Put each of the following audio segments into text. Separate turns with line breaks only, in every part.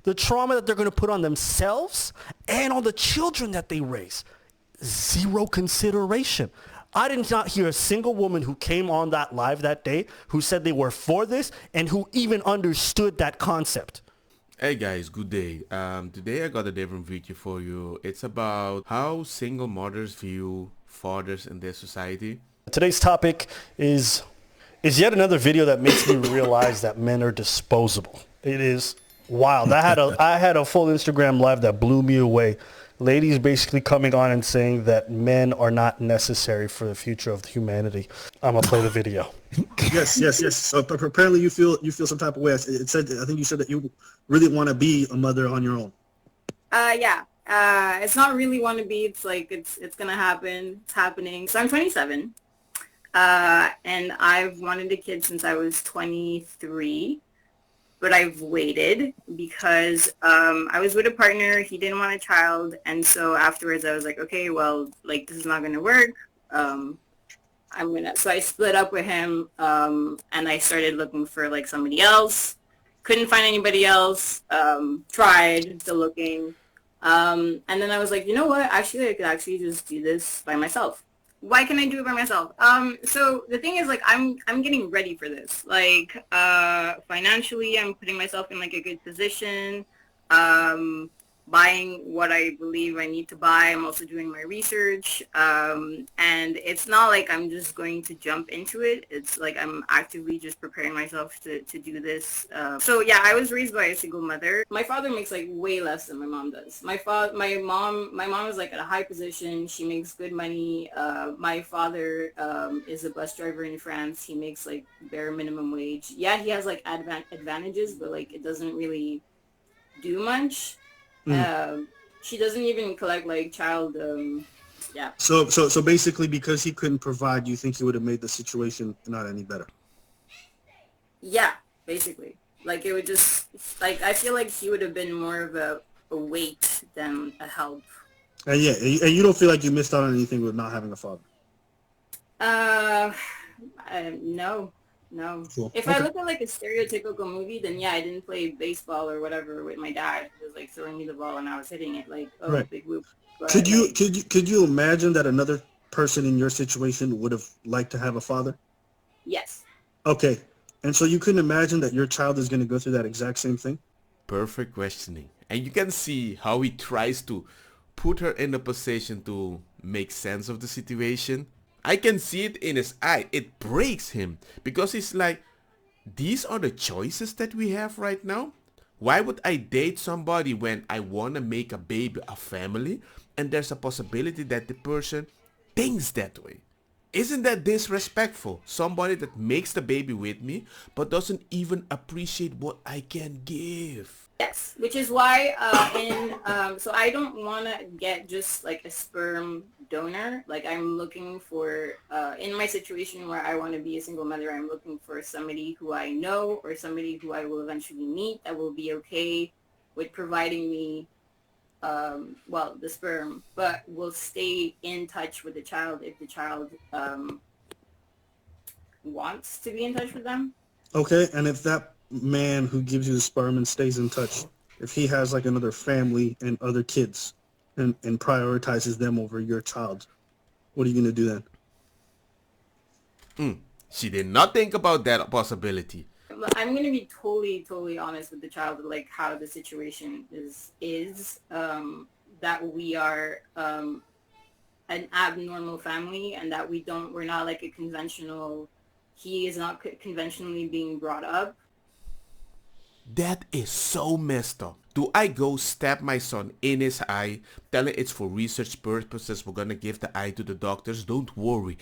the trauma that they're going to put on themselves and on the children that they raise. Zero consideration. I did not hear a single woman who came on that live that day who said they were for this and who even understood that concept.
Hey guys, good day. Today I got a different video for you. It's about how single mothers view fathers in their society.
Today's topic is yet another video that makes me realize that men are disposable. It is wild. I had a full Instagram live that blew me away. Ladies basically coming on and saying that men are not necessary for the future of humanity. I'm gonna play the video.
Yes. So apparently you feel some type of way. I think you said that you really want to be a mother on your own.
Yeah. It's not really want to be. It's like it's gonna happen. It's happening. So I'm 27, and I've wanted a kid since I was 23. But I've waited because I was with a partner. He didn't want a child, and so afterwards I was like, okay, well, like this is not gonna work. So I split up with him, and I started looking for like somebody else. Couldn't find anybody else. Tried the looking, and then I was like, you know what? Actually, I could actually just do this by myself. Why can I do it by myself? So the thing is, like, I'm getting ready for this. Like, financially, I'm putting myself in like a good position. Buying what I believe I need to buy. I'm also doing my research. And it's not like I'm just going to jump into it. It's like I'm actively just preparing myself to do this. So yeah, I was raised by a single mother. My father makes like way less than my mom does. My mom is like at a high position. She makes good money. My father is a bus driver in France. He makes like bare minimum wage. Yeah, he has like advantages, but like it doesn't really do much. She doesn't even collect like child. Yeah.
So basically, because he couldn't provide, you think he would have made the situation not any better?
Yeah, basically. Like it would just like I feel like he would have been more of a weight than a help.
And yeah, and you don't feel like you missed out on anything with not having a father?
No.
Cool.
If I look at like a stereotypical movie, then yeah, I didn't play baseball or whatever with my dad. He was like throwing me the ball and I was hitting it like, oh,
right.
Big whoop. But,
could you imagine that another person in your situation would have liked to have a father?
Yes.
Okay. And so you couldn't imagine that your child is going to go through that exact same thing?
Perfect questioning. And you can see how he tries to put her in a position to make sense of the situation. I can see it in his eye. It breaks him because he's like, these are the choices that we have right now. Why would I date somebody when I want to make a baby, a family, and there's a possibility that the person thinks that way? Isn't that disrespectful? Somebody that makes the baby with me but doesn't even appreciate what I can give.
Yes, which is why so I don't want to get just like a sperm donor. Like I'm looking for in my situation where I want to be a single mother, I'm looking for somebody who I know or somebody who I will eventually meet that will be okay with providing me the sperm, but will stay in touch with the child if the child wants to be in touch with them.
Okay, and if that man who gives you the sperm and stays in touch, if he has like another family and other kids and prioritizes them over your child, what are you going to do then?
She did not think about that possibility.
I'm going to be totally honest with the child, like how the situation is that we are an abnormal family and that we're not like a conventional, he is not conventionally being brought up.
That is so messed up. Do I go stab my son in his eye, telling it's for research purposes, we're gonna give the eye to the doctors? Don't worry,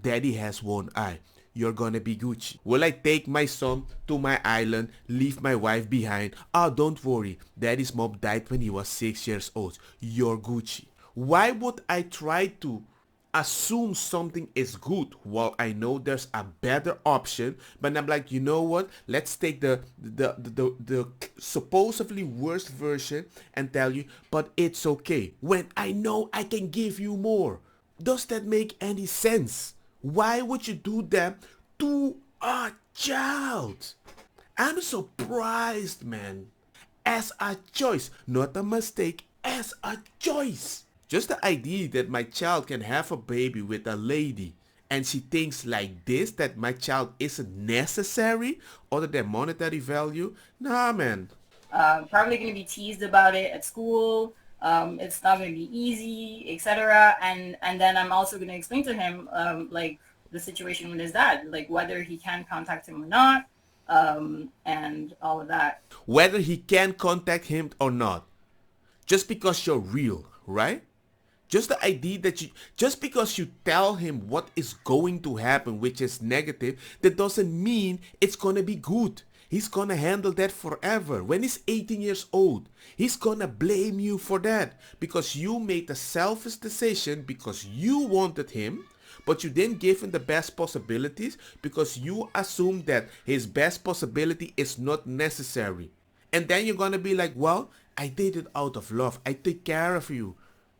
daddy has one eye. You're gonna be Gucci. Will I take my son to my island, leave my wife behind? Oh, don't worry, daddy's mom died when he was 6 years old. You're Gucci. Why would I try to assume something is good while I know there's a better option, but I'm like, you know what, let's take the supposedly worst version and tell you, but it's okay when I know I can give you more? Does that make any sense? Why would you do that to a child? I'm surprised, man. as a choice, not a mistake, as a choice. Just the idea that my child can have a baby with a lady and she thinks like this, that my child isn't necessary other than monetary value. Nah, man.
Probably going to be teased about it at school. It's not going to be easy, etc. And then I'm also going to explain to him like the situation with his dad, like whether he can contact him or not, and all of that.
Whether he can contact him or not. Just because you're real, right? Just the idea that just because you tell him what is going to happen, which is negative, that doesn't mean it's gonna be good. He's gonna handle that forever. When he's 18 years old, he's gonna blame you for that because you made a selfish decision because you wanted him, but you didn't give him the best possibilities because you assumed that his best possibility is not necessary. And then you're gonna be like, well, I did it out of love. I take care of you.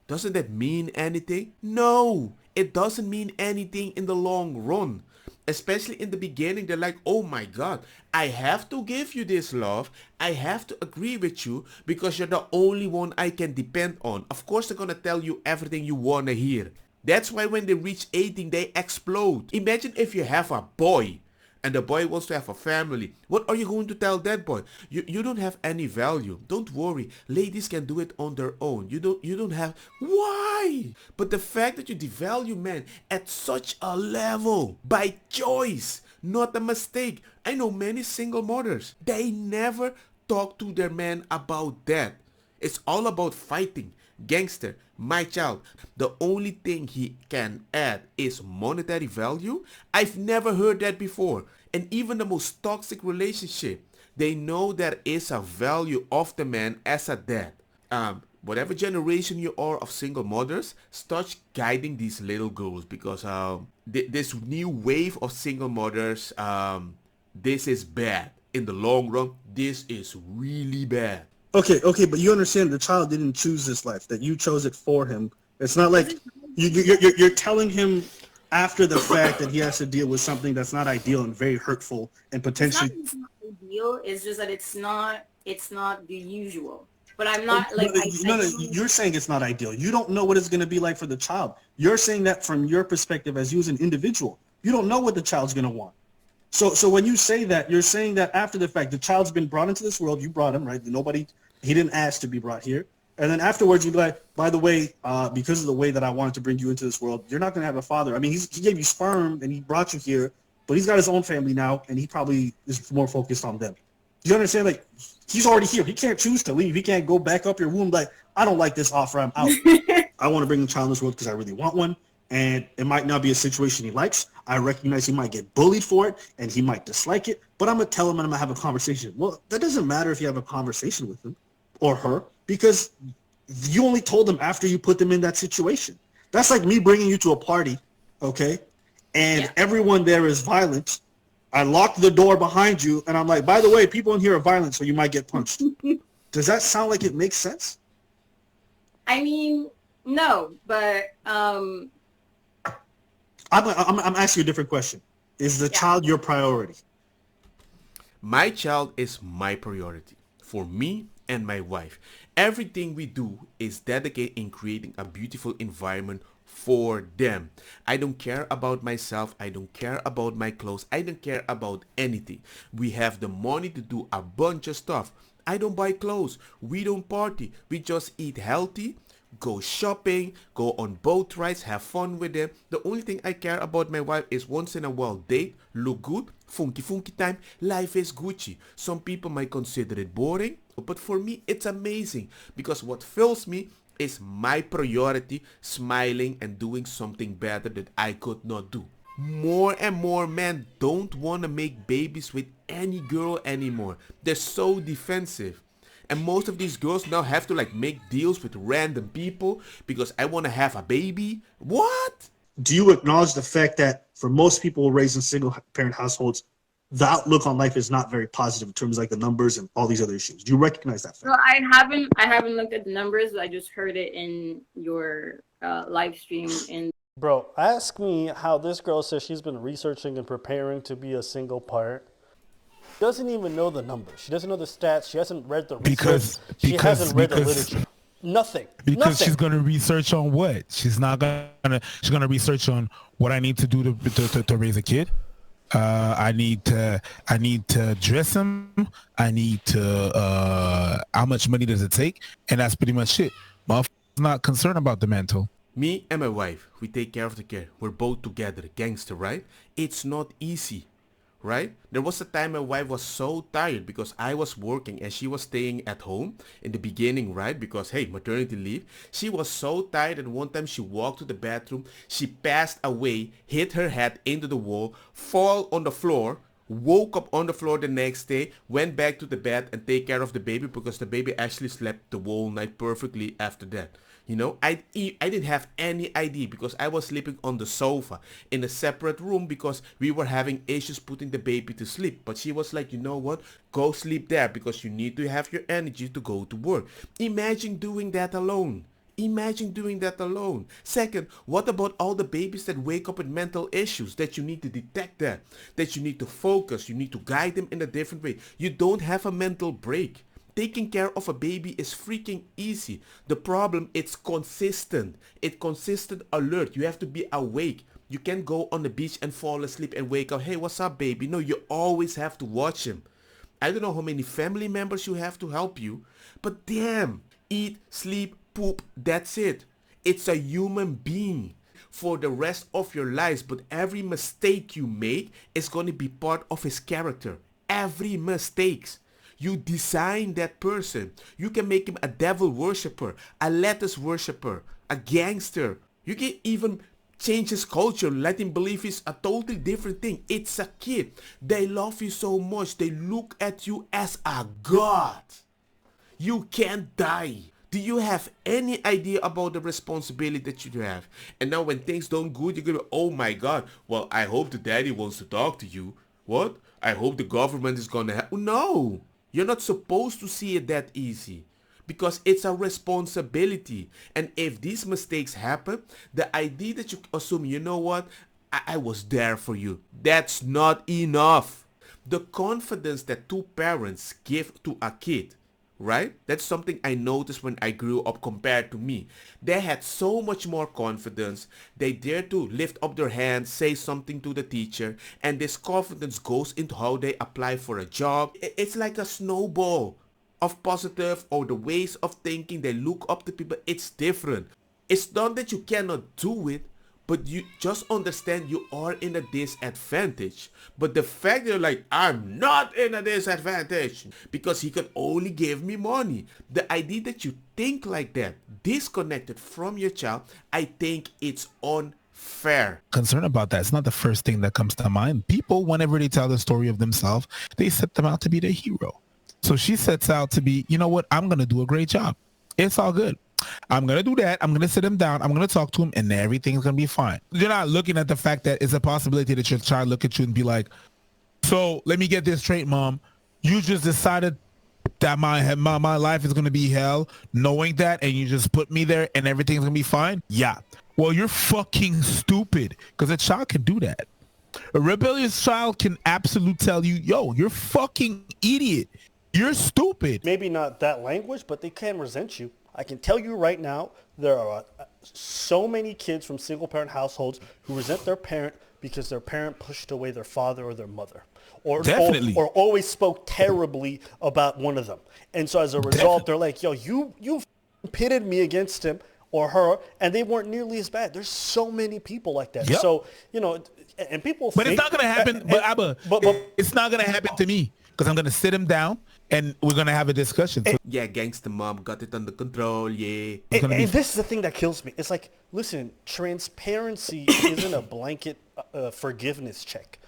Doesn't that mean anything? No, it doesn't mean anything in the long run. Especially in the beginning, they're like, oh my God, I have to give you this love. I have to agree with you because you're the only one I can depend on. Of course, they're going to tell you everything you want to hear. That's why when they reach 18, they explode. Imagine if you have a boy and the boy wants to have a family. What are you going to tell that boy? You don't have any value. Don't worry. Ladies can do it on their own. You don't have. Why? But the fact that you devalue men at such a level by choice, not a mistake. I know many single mothers. They never talk to their men about that. It's all about fighting. Gangster, my child, the only thing he can add is monetary value. I've never heard that before. And even the most toxic relationship, they know there is a value of the man as a dad. Whatever generation you are of single mothers, start guiding these little girls because this new wave of single mothers, this is bad. In the long run, this is really bad.
Okay, but you understand the child didn't choose this life; that you chose it for him. It's not like you're telling him after the fact that he has to deal with something that's not ideal and very hurtful and potentially.
It's not ideal. It's just that it's not the usual. But I'm not like
No, you're saying it's not ideal. You don't know what it's going to be like for the child. You're saying that from your perspective as you as an individual. You don't know what the child's going to want. So when you say that, you're saying that after the fact, the child's been brought into this world. You brought him, right? He didn't ask to be brought here. And then afterwards, you'd be like, by the way, because of the way that I wanted to bring you into this world, you're not going to have a father. I mean, he gave you sperm and he brought you here, but he's got his own family now, and he probably is more focused on them. Do you understand? Like, he's already here. He can't choose to leave. He can't go back up your womb like, I don't like this offer. I'm out. I want to bring the child in this world because I really want one. And it might not be a situation he likes. I recognize he might get bullied for it and he might dislike it, but I'm going to tell him and I'm going to have a conversation. Well, that doesn't matter if you have a conversation with him or her because you only told them after you put them in that situation. That's like me bringing you to a party, okay? And everyone there is violent. I locked the door behind you and I'm like, by the way, people in here are violent, so you might get punched. Does that sound like it makes sense?
I mean, no, but
I'm asking you a different question. Is the child your priority?
My child is my priority for me and my wife. Everything we do is dedicated in creating a beautiful environment for them. I don't care about myself. I don't care about my clothes. I don't care about anything. We have the money to do a bunch of stuff. I don't buy clothes. We don't party. We just eat healthy, go shopping, go on boat rides, have fun with them. The only thing I care about my wife is once in a while date, look good, funky time, life is Gucci. Some people might consider it boring, but for me it's amazing because what fills me is my priority, smiling and doing something better that I could not do. More and more men don't want to make babies with any girl anymore. They're so defensive. And most of these girls now have to like make deals with random people because I want to have a baby. What?
Do you acknowledge the fact that for most people raised in single parent households, the outlook on life is not very positive in terms of like the numbers and all these other issues? Do you recognize that fact?
well, I haven't looked at the numbers. I just heard it in your live stream. In
Bro, ask me how this girl says she's been researching and preparing to be a single parent. doesn't even know the numbers. She doesn't know the stats. She hasn't read the
Because-
research. She
because-
hasn't read the
because-
literature. Nothing.
Because
Nothing.
she's gonna research on what? She's gonna research on what I need to do to raise a kid. I need to dress him. I need to how much money does it take? And that's pretty much it. Motherfucker's not concerned about the mental.
Me and my wife, we take care of the kid. We're both together, gangster, right? It's not easy, right? There was a time my wife was so tired because I was working and she was staying at home in the beginning, right? Because, hey, maternity leave. She was so tired and one time she walked to the bathroom, she passed away, hit her head into the wall, fall on the floor, woke up on the floor the next day, went back to the bed and take care of the baby because the baby actually slept the whole night perfectly after that. You know, I didn't have any idea because I was sleeping on the sofa in a separate room because we were having issues putting the baby to sleep. But she was like, you know what? Go sleep there because you need to have your energy to go to work. Imagine doing that alone. Imagine doing that alone. Second, what about all the babies that wake up with mental issues that you need to detect that you need to focus, you need to guide them in a different way. You don't have a mental break. Taking care of a baby is freaking easy. The problem, it's consistent. It's consistent alert. You have to be awake. You can't go on the beach and fall asleep and wake up. Hey, what's up, baby? No, you always have to watch him. I don't know how many family members you have to help you, but damn, eat, sleep, poop, that's it. It's a human being for the rest of your lives, but every mistake you make is going to be part of his character. Every mistakes. You design that person. You can make him a devil worshipper, a lettuce worshipper, a gangster. You can even change his culture, let him believe he's a totally different thing. It's a kid. They love you so much. They look at you as a god. You can't die. Do you have any idea about the responsibility that you have? And now when things don't good, you're gonna be, oh my god, well, I hope the daddy wants to talk to you. What? I hope the government is gonna help. No. You're not supposed to see it that easy because it's a responsibility. And if these mistakes happen, the idea that you assume, you know what, I was there for you. That's not enough. The confidence that two parents give to a kid, right? That's something I noticed when I grew up compared to me. They had so much more confidence. They dare to lift up their hands, say something to the teacher, and this confidence goes into how they apply for a job. It's like a snowball of positive or the ways of thinking. They look up to people. It's different. It's not that you cannot do it, but you just understand you are in a disadvantage. But the fact that you're like, I'm not in a disadvantage because he could only give me money. The idea that you think like that, disconnected from your child, I think it's unfair.
Concern about that. It's not the first thing that comes to mind. People, whenever they tell the story of themselves, they set them out to be the hero. So she sets out to be, you know what, I'm going to do a great job. It's all good. I'm going to do that. I'm going to sit him down. I'm going to talk to him and everything's going to be fine. You're not looking at the fact that it's a possibility that your child look at you and be like, so let me get this straight, mom. You just decided that my life is going to be hell knowing that and you just put me there and everything's going to be fine? Yeah. Well, you're fucking stupid because a child can do that. A rebellious child can absolutely tell you, yo, you're fucking idiot. You're stupid.
Maybe not that language, but they can resent you. I can tell you right now, there are so many kids from single-parent households who resent their parent because their parent pushed away their father or their mother.
Definitely.
Or always spoke terribly about one of them. And so as a result, they're like, yo, you pitted me against him or her, and they weren't nearly as bad. There's so many people like that.
Yep.
So, you know, and people
But
think,
it's not going to happen. But it's not going to happen to me because I'm going to sit him down and we're going to have a discussion. So
Yeah, gangster mom got it under control, yeah.
And this is the thing that kills me. It's like, listen, transparency isn't a blanket forgiveness check.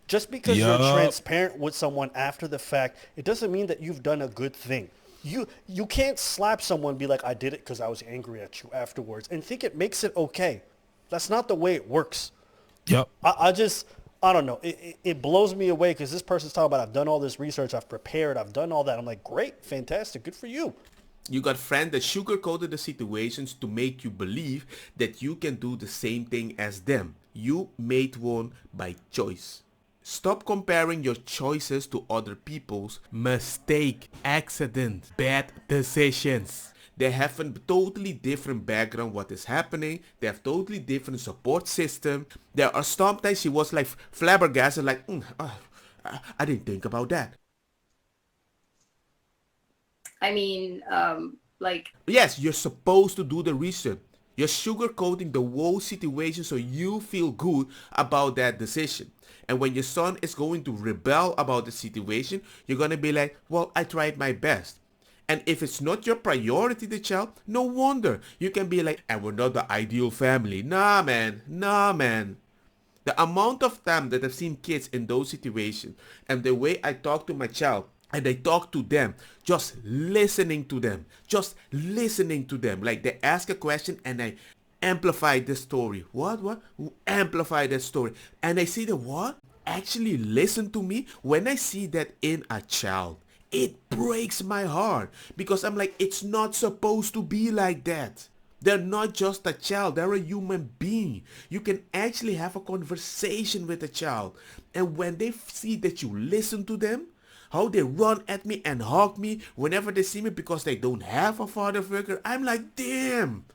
Just because you're transparent with someone after the fact, it doesn't mean that you've done a good thing. You can't slap someone and be like, I did it because I was angry at you afterwards and think it makes it okay. That's not the way it works.
Yep.
I don't know. It blows me away because this person's talking about, I've done all this research, I've prepared, I've done all that. I'm like, great, fantastic, good for you.
You got friends that sugarcoated the situations to make you believe that you can do the same thing as them. You made one by choice. Stop comparing your choices to other people's mistake, accident, bad decisions. They have a totally different background what is happening. They have totally different support system. There are sometimes she was like flabbergasted like, I didn't think about that.
I mean, like,
Yes, you're supposed to do the research. You're sugarcoating the whole situation so you feel good about that decision. And when your son is going to rebel about the situation, you're going to be like, well, I tried my best. And if it's not your priority, the child, no wonder. You can be like, and we're not the ideal family. Nah, man. Nah, man. The amount of time that I've seen kids in those situations and the way I talk to my child and I talk to them, just listening to them, like they ask a question and I amplify the story. What? Amplify that story. And I see the what? Actually listen to me. When I see that in a child, it breaks my heart because I'm like, it's not supposed to be like that. They're not just a child, they're a human being. You can actually have a conversation with a child. And when they see that you listen to them, how they run at me and hug me whenever they see me because they don't have a father figure, I'm like, damn.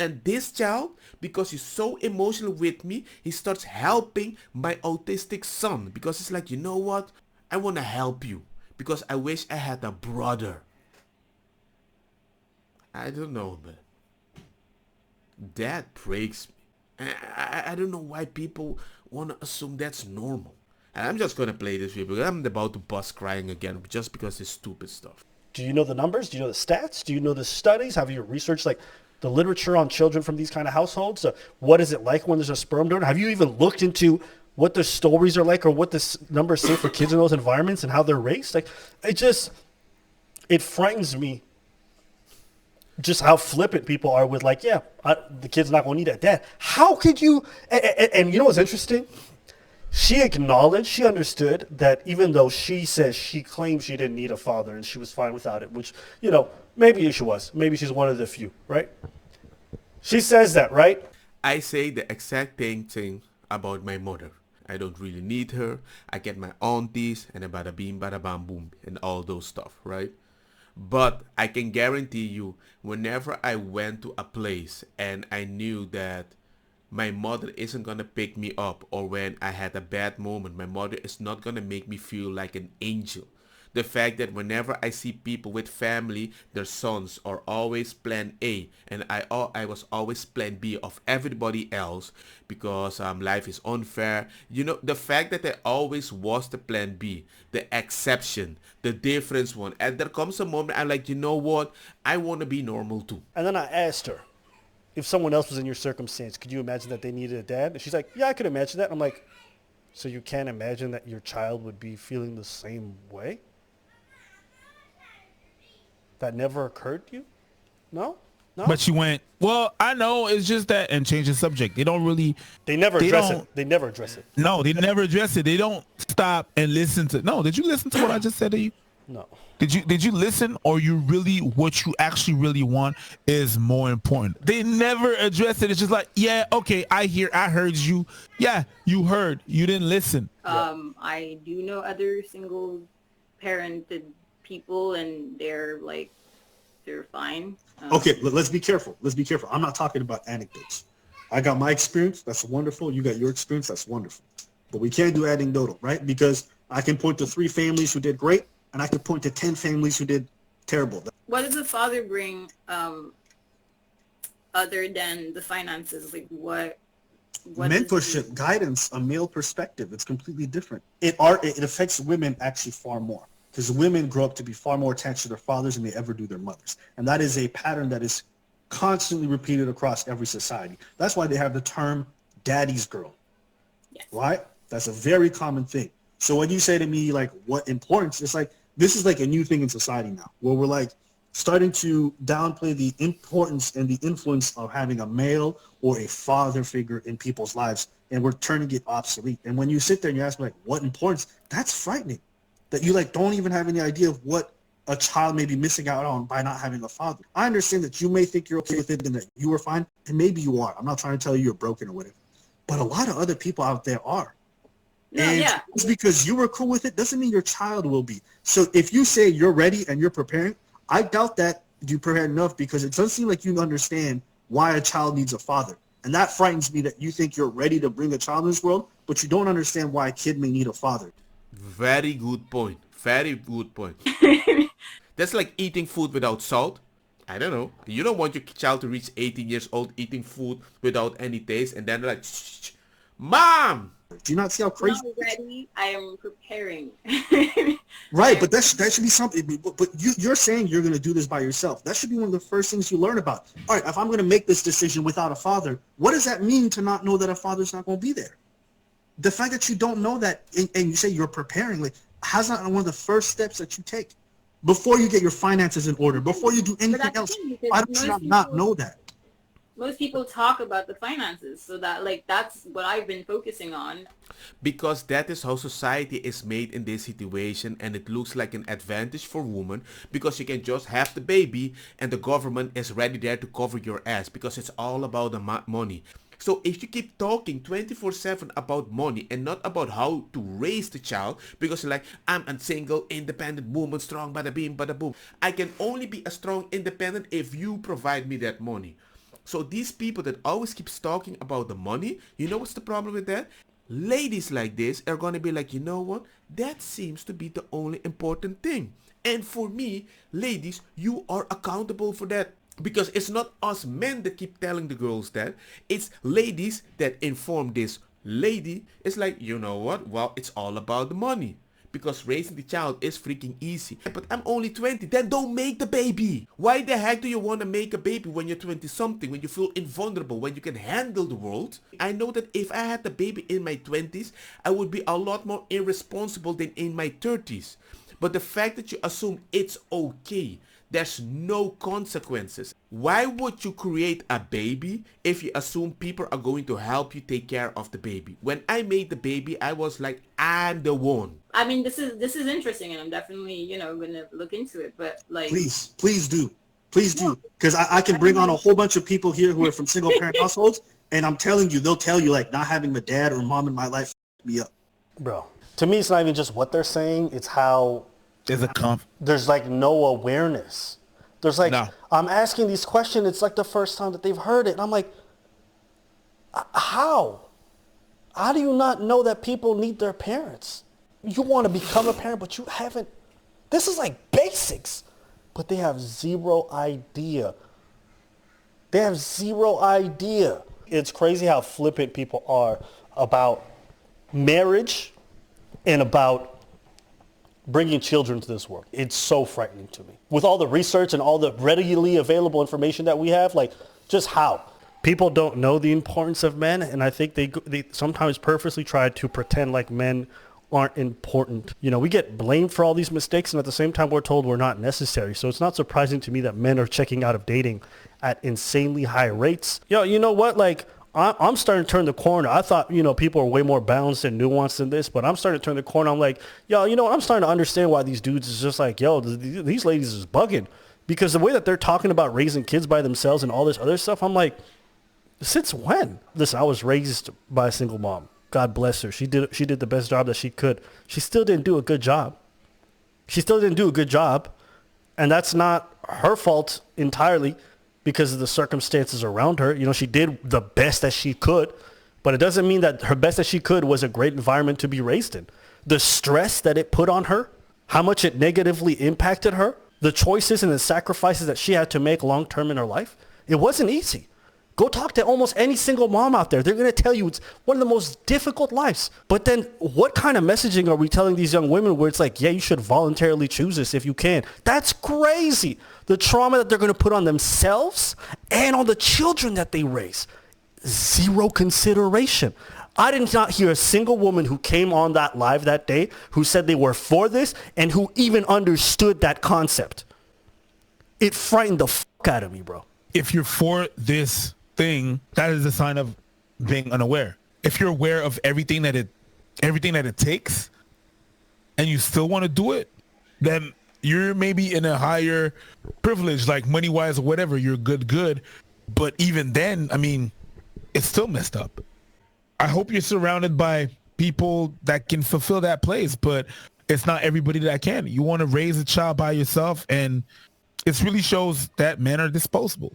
And this child, because he's so emotional with me, he starts helping my autistic son because it's like, you know what? I want to help you because I wish I had a brother. I don't know, man. That breaks me. I don't know why people want to assume that's normal. And I'm just going to play this video because I'm about to bust crying again just because it's stupid stuff.
Do you know the numbers? Do you know the stats? Do you know the studies? Have you researched like the literature on children from these kind of households? What is it like when there's a sperm donor? Have you even looked into what the stories are like or what the numbers say for kids in those environments and how they're raised? Like, it frightens me just how flippant people are with like, the kid's not going to need a dad. How could you? And you know what's interesting? She acknowledged, she understood that even though she claims she didn't need a father and she was fine without it, which, maybe she was. Maybe she's one of the few, right? She says that, right?
I say the exact same thing about my mother. I don't really need her. I get my aunties and a bada bing, bada bam boom and all those stuff, right? But I can guarantee you, whenever I went to a place and I knew that my mother isn't going to pick me up, or when I had a bad moment, my mother is not going to make me feel like an angel. The fact that whenever I see people with family, their sons are always plan A, and I was always plan B of everybody else because life is unfair. The fact that I always was the plan B, the exception, the difference one. And there comes a moment I'm like, you know what? I want to be normal too.
And then I asked her, if someone else was in your circumstance, could you imagine that they needed a dad? And she's like, yeah, I could imagine that. I'm like, so you can't imagine that your child would be feeling the same way? That never occurred to you? No?
But she went, well, I know, it's just that, and change the subject. They never address it. They never address it. No, they never address it. They don't stop and listen to. No, did you listen to what I just said to you?
No.
Did you listen, or what you actually really want is more important? They never address it. It's just like, yeah, okay, I heard you. Yeah, you heard. You didn't listen.
I do know other single parented people and they're fine.
Okay, let's be careful. I'm not talking about anecdotes. I got my experience. That's wonderful. You got your experience. That's wonderful. But we can't do anecdotal, right? Because I can point to 3 families who did great, and I can point to 10 families who did terrible.
What does the father bring other than the finances? Like what
mentorship, guidance, a male perspective. It's completely different. It affects women actually far more because women grow up to be far more attached to their fathers than they ever do their mothers. And that is a pattern that is constantly repeated across every society. That's why they have the term daddy's girl. Yes. Right? That's a very common thing. So when you say to me, like, what importance, it's like, this is like a new thing in society now, where we're like starting to downplay the importance and the influence of having a male or a father figure in people's lives, and we're turning it obsolete. And when you sit there and you ask me, like, what importance, that's frightening. That you, like, don't even have any idea of what a child may be missing out on by not having a father. I understand that you may think you're okay with it and that you are fine, and maybe you are. I'm not trying to tell you you're broken or whatever. But a lot of other people out there are.
No,
And
yeah.
just because you were cool with it doesn't mean your child will be. So if you say you're ready and you're preparing, I doubt that you prepared enough, because it doesn't seem like you understand why a child needs a father. And that frightens me, that you think you're ready to bring a child in this world, but you don't understand why a kid may need a father.
Very good point. Very good point. That's like eating food without salt. I don't know. You don't want your child to reach 18 years old eating food without any taste, and then like, shh, Mom!
Do you not see how crazy?
Not ready. I am preparing.
Right, but that should be something. But you're saying you're going to do this by yourself. That should be one of the first things you learn about. All right, if I'm going to make this decision without a father, what does that mean to not know that a father's not going to be there? The fact that you don't know that, and you say you're preparing, like, how's that one of the first steps that you take before you get your finances in order, before you do anything
that's the
else?
thing, because
Why do you not know that?
Most people talk about the finances, so that like that's what I've been focusing on.
Because that is how society is made in this situation, and it looks like an advantage for women, because you can just have the baby and the government is ready there to cover your ass, because it's all about the money. So if you keep talking 24/7 about money and not about how to raise the child, because you're like, I'm a single, independent woman, strong, bada beam, bada boom. I can only be a strong, independent if you provide me that money. So these people that always keeps talking about the money, you know what's the problem with that? Ladies like this are gonna be like, you know what? That seems to be the only important thing. And for me, ladies, you are accountable for that. Because it's not us men that keep telling the girls that. It's ladies that inform this lady. It's like, you know what? Well, it's all about the money. Because raising the child is freaking easy. But I'm only 20. Then don't make the baby. Why the heck do you want to make a baby when you're 20 something? When you feel invulnerable? When you can handle the world? I know that if I had the baby in my 20s, I would be a lot more irresponsible than in my 30s. But the fact that you assume it's okay, there's no consequences. Why would you create a baby if you assume people are going to help you take care of the baby? When I made the baby, I was like, I'm the one.
I mean, this is interesting, and I'm definitely gonna look into it. But like,
Please do, because I can bring on a whole bunch of people here who are from single parent households, and I'm telling you, they'll tell you like, not having a dad or mom in my life me up.
Bro, to me, it's not even just what they're saying. It's how there's like no awareness. There's like,
No.
I'm asking these questions. It's like the first time that they've heard it. And I'm like, how? How do you not know that people need their parents? You want to become a parent, but you haven't. This is like basics. But they have zero idea. They have zero idea. It's crazy how flippant people are about marriage and about bringing children to this world. It's so frightening to me. With all the research and all the readily available information that we have, like, just how? People don't know the importance of men, and I think they sometimes purposely try to pretend like men aren't important. We get blamed for all these mistakes, and at the same time we're told we're not necessary. So it's not surprising to me that men are checking out of dating at insanely high rates. You know what? Like, I'm starting to turn the corner. I thought, people are way more balanced and nuanced than this, but I'm starting to turn the corner. I'm like, I'm starting to understand why these dudes is just like, these ladies is bugging. Because the way that they're talking about raising kids by themselves and all this other stuff, I'm like, since when? Listen, I was raised by a single mom. God bless her. She did the best job that she could. She still didn't do a good job. And that's not her fault entirely, because of the circumstances around her. She did the best that she could, but it doesn't mean that her best that she could was a great environment to be raised in. The stress that it put on her, how much it negatively impacted her, the choices and the sacrifices that she had to make long-term in her life, it wasn't easy. Go talk to almost any single mom out there. They're going to tell you it's one of the most difficult lives. But then what kind of messaging are we telling these young women where it's like, yeah, you should voluntarily choose this if you can? That's crazy. The trauma that they're going to put on themselves and on the children that they raise. Zero consideration. I did not hear a single woman who came on that live that day who said they were for this and who even understood that concept. It frightened the fuck out of me, bro.
If you're for this thing, that is a sign of being unaware. If you're aware of everything that it takes and you still want to do it, then you're maybe in a higher privilege, like money wise or whatever. You're good. But even then, I mean, it's still messed up. I hope you're surrounded by people that can fulfill that place, but it's not everybody that can. You want to raise a child by yourself, and it really shows that men are disposable.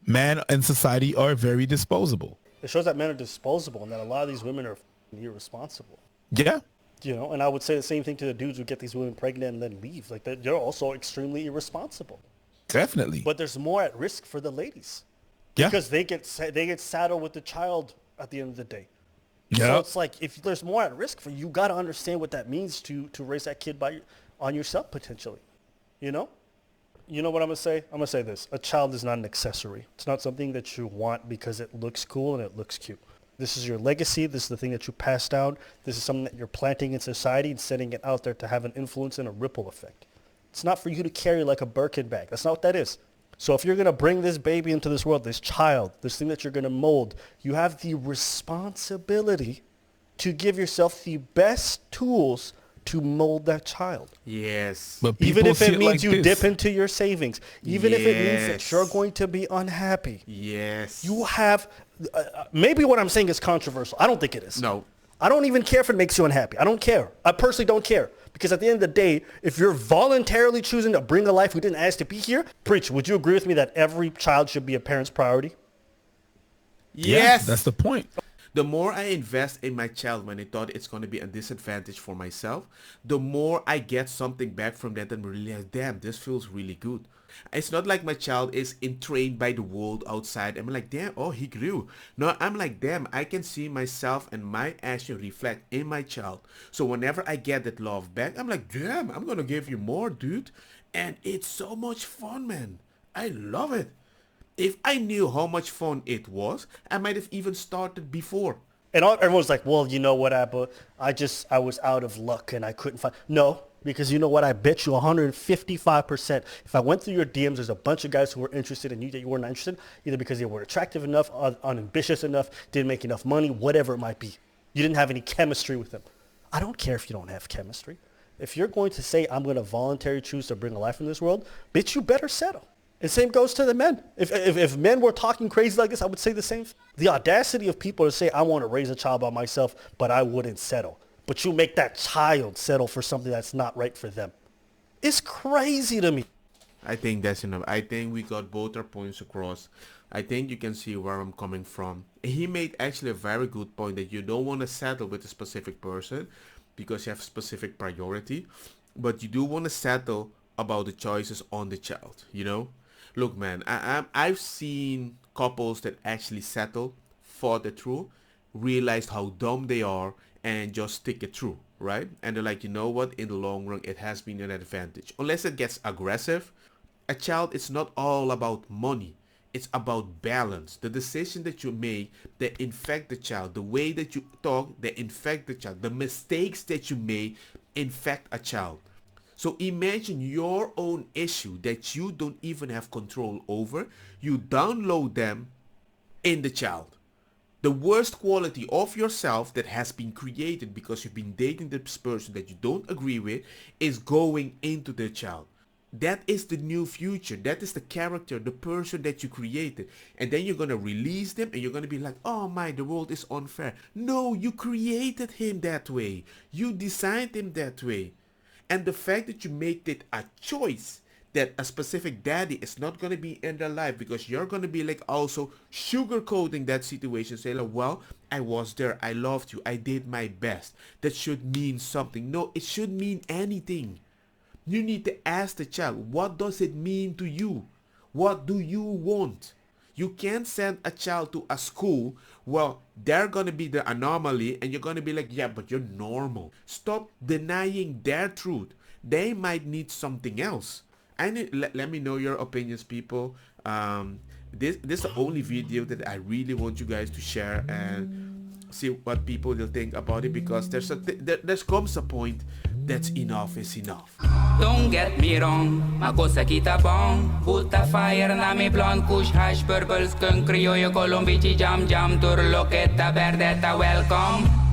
Men in society are very disposable.
It shows that men are disposable and that a lot of these women are irresponsible.
Yeah.
You know, and I would say the same thing to the dudes who get these women pregnant and then leave. Like, they're also extremely irresponsible.
Definitely.
But there's more at risk for the ladies.
Yeah.
Because they get saddled with the child at the end of the day.
Yeah.
So it's like, if there's more at risk for you, got to understand what that means to raise that kid on yourself potentially. You know? You know what I'm going to say? I'm going to say this. A child is not an accessory. It's not something that you want because it looks cool and it looks cute. This is your legacy. This is the thing that you pass down. This is something that you're planting in society and sending it out there to have an influence and a ripple effect. It's not for you to carry like a Birkin bag. That's not what that is. So if you're going to bring this baby into this world, this child, this thing that you're going to mold, you have the responsibility to give yourself the best tools to mold that child.
Yes.
But
Even if it means
like
you
this.
dip into your savings, even if it means that
Yes.
you're going to be unhappy,
Yes.
you have, maybe what I'm saying is controversial. I don't think it is.
No.
I don't even care if it makes you unhappy. I don't care. I personally don't care. Because at the end of the day, if you're voluntarily choosing to bring a life who didn't ask to be here, preach, would you agree with me that every child should be a parent's priority?
Yeah,
Yes.
that's the point.
The more I invest in my child when I thought it's going to be a disadvantage for myself, the more I get something back from that and realize, damn, this feels really good. It's not like my child is entrained by the world outside. I'm like, damn, oh, he grew. No, I'm like, damn, I can see myself and my action reflect in my child. So whenever I get that love back, I'm like, damn, I'm going to give you more, dude. And it's so much fun, man. I love it. If I knew how much fun it was, I might have even started before.
And everyone's like, well, you know what, Abba? I was out of luck and I couldn't find. No, because you know what? I bet you 155%. If I went through your DMs, there's a bunch of guys who were interested in you that you were not interested, either because they were attractive enough, unambitious enough, didn't make enough money, whatever it might be. You didn't have any chemistry with them. I don't care if you don't have chemistry. If you're going to say, I'm going to voluntarily choose to bring a life in this world, bitch, you better settle. And same goes to the men. If men were talking crazy like this, I would say the same. The audacity of people to say, I want to raise a child by myself, but I wouldn't settle. But you make that child settle for something that's not right for them. It's crazy to me.
I think that's enough. I think we got both our points across. I think you can see where I'm coming from. He made actually a very good point that you don't want to settle with a specific person because you have specific priority, but you do want to settle about the choices on the child, you know? Look, man, I've seen couples that actually settle, fought it through, realized how dumb they are, and just stick it through, right? And they're like, you know what? In the long run, it has been an advantage. Unless it gets aggressive, a child, it's not all about money. It's about balance. The decision that you make that infect the child, the way that you talk that infect the child, the mistakes that you make infect a child. So imagine your own issue that you don't even have control over. You download them in the child. The worst quality of yourself that has been created because you've been dating this person that you don't agree with is going into the child. That is the new future. That is the character, the person that you created. And then you're going to release them and you're going to be like, oh my, the world is unfair. No, you created him that way. You designed him that way. And the fact that you make it a choice that a specific daddy is not going to be in their life because you're going to be like also sugarcoating that situation. Say like, well, I was there. I loved you. I did my best. That should mean something. No, it shouldn't mean anything. You need to ask the child, what does it mean to you? What do you want? You can't send a child to a school, well, they're going to be the anomaly and you're going to be like, yeah, but you're normal. Stop denying their truth. They might need something else. Let me know your opinions, people. This is the only video that I really want you guys to share and see what people will think about it, because there comes a point that's enough is enough.
Don't get me wrong, ma cosa kita bong. Put a fire na mi blonde, kush hash, purple skunk, criollo, colombici, jam, jam, turloqueta, verdeta, welcome.